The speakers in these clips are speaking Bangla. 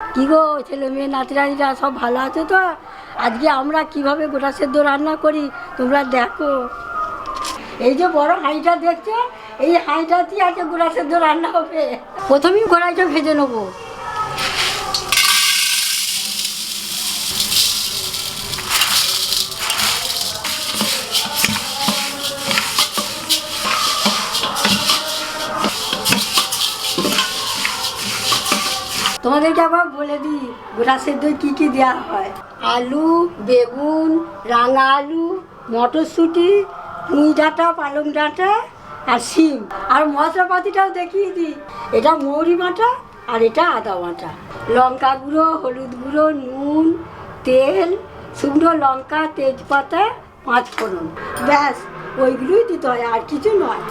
কি গো ছেলে মেয়ে নাতিরা সব ভালো আছে তো? আজকে আমরা কিভাবে গোটা সেদ্ধ রান্না করি তোমরা দেখো। এই যে বড় হাঁড়িটা দেখছো, এই হাঁড়িটাতেই আজকে গোটা সেদ্ধ রান্না হবে। প্রথমেই কড়াইটা ভেজে নেবো। তোমাদেরকে আবার বলে দিই গোটা সেদ্ধয় কী কী দেওয়া হয়। আলু, বেগুন, রাঙা আলু, মটরশুঁটি, পুঁই ডাঁটা, পালং ডাঁটা আর শিম। আর মশলাপাতিটাও দেখিয়ে দিই। এটা মৌরি বাটা আর এটা আদা বাটা। লঙ্কা গুঁড়ো, হলুদ গুঁড়ো, নুন, তেল, শুকনো লঙ্কা, তেজপাতা, পাঁচফোড়ন, ব্যাস ওইগুলোই দিতে হয়, আর কিছু নয়।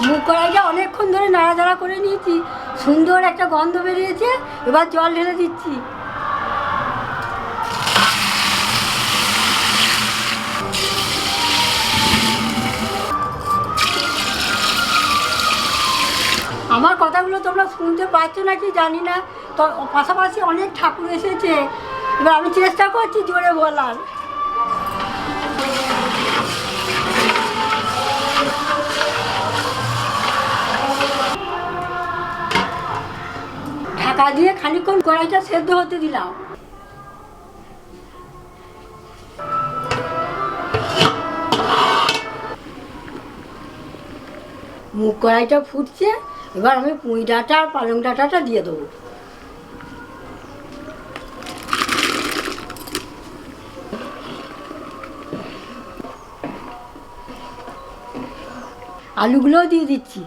মুগ কড়াইটা অনেকক্ষণ ধরে নাড়াচাড়া করে নিয়েছি, সুন্দর একটা গন্ধ বেরিয়েছে। এবার জল ঢেলে দিচ্ছি। আমার কথাগুলো তোমরা শুনতে পাচ্ছ নাকি জানি না, তো পাশাপাশি অনেক ঠাকুর এসেছে। এবার আমি চেষ্টা করছি জোরে বলার। ঢাকা দিয়ে খানিকক্ষণ কড়াইটা সেদ্ধ হতে দিলাম। মুগ কড়াইটা ফুটছে, এবার আমি পুঁই ডাঁটা আর পালং ডাঁটাটা দিয়ে দেবো। আলুগুলোও দিয়ে দিচ্ছি।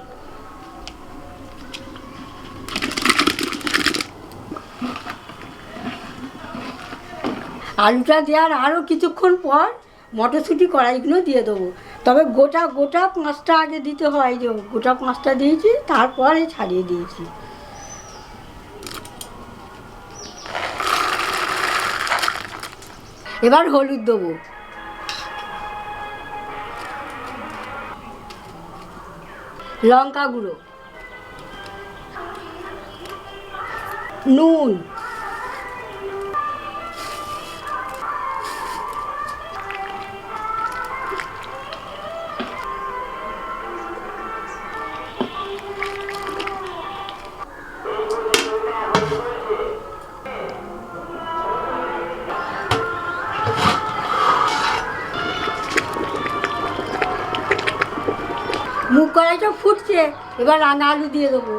আলুটা দেওয়ার আরও কিছুক্ষণ পর মটরশুঁটি কড়াইগুলো দিয়ে দেবো। তবে গোটা 5টা আগে দিতে হয়। যে গোটা 5টা দিয়েছি, তারপরে ছাড়িয়ে দিয়েছি। এবার হলুদ দেবো, লঙ্কা গুঁড়ো, নুন, মুগ কড়াইটা ফুটছে, এবার রাঙা আলু দিয়ে দেবো।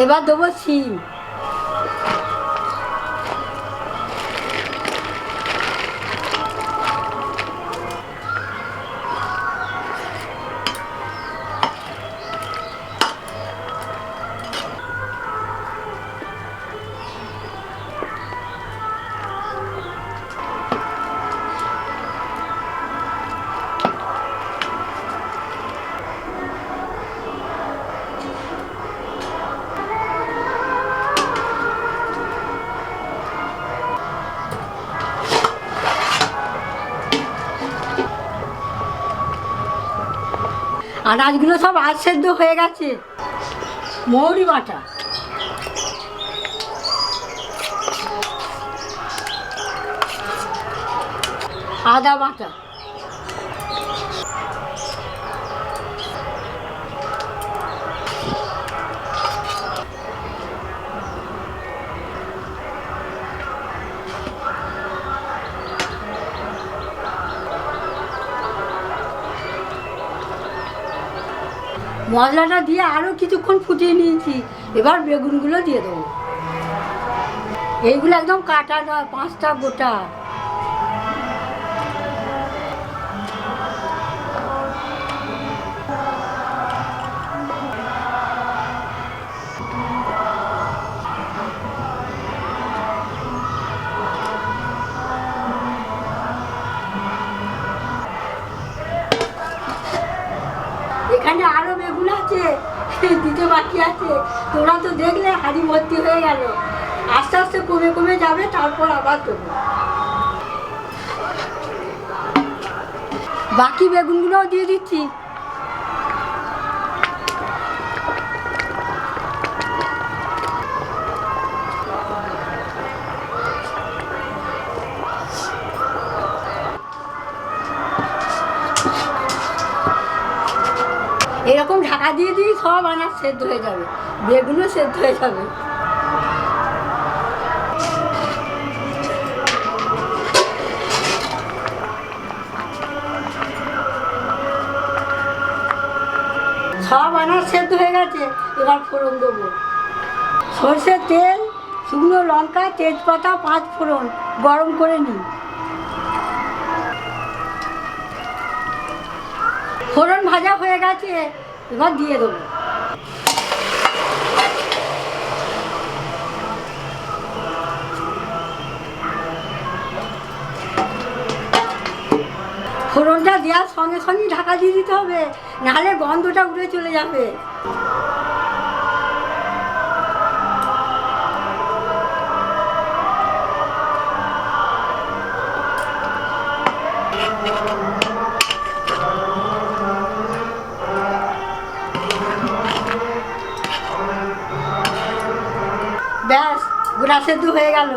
এবার দেবো শিম। আনাজগুলো সব আধ সেদ্ধ হয়ে গেছে। মৌরি বাটা, আদা বাটা, মশলাটা দিয়ে আরও কিছুক্ষণ ফুটিয়ে নিয়েছি। এবার বেগুনগুলো দিয়ে দেবো। এইগুলো একদম কাটা নয়, 5টা গোটা। এখানে আরো বেগুন আছে, দিতে বাকি আছে। তোমরা তো দেখলে হাঁড়ি ভর্তি হয়ে গেল। আস্তে আস্তে কমে কমে যাবে, তারপর আবার দেবো। বাকি বেগুনগুলোও দিয়ে দিচ্ছি। এরকম ঢাকা দিয়ে দিই, সব আনাজ সেদ্ধ হয়ে যাবে, বেগুনও সেদ্ধ হয়ে যাবে। সব আনাজ সেদ্ধ হয়ে গেছে, এবার ফোড়ন দেবো। সর্ষের তেল, শুকনো লঙ্কা, তেজপাতা, 5 ফোড়ন গরম করে নিই। ফোড়ন ভাজা হয়ে গেছে, এবার দিয়ে দেবো। ফোড়নটা দেওয়ার সঙ্গে সঙ্গে ঢাকা দিয়ে দিতে হবে, নাহলে গন্ধটা উড়ে চলে যাবে। ব্যাস, গোটা সেদ্ধ হয়ে গেল।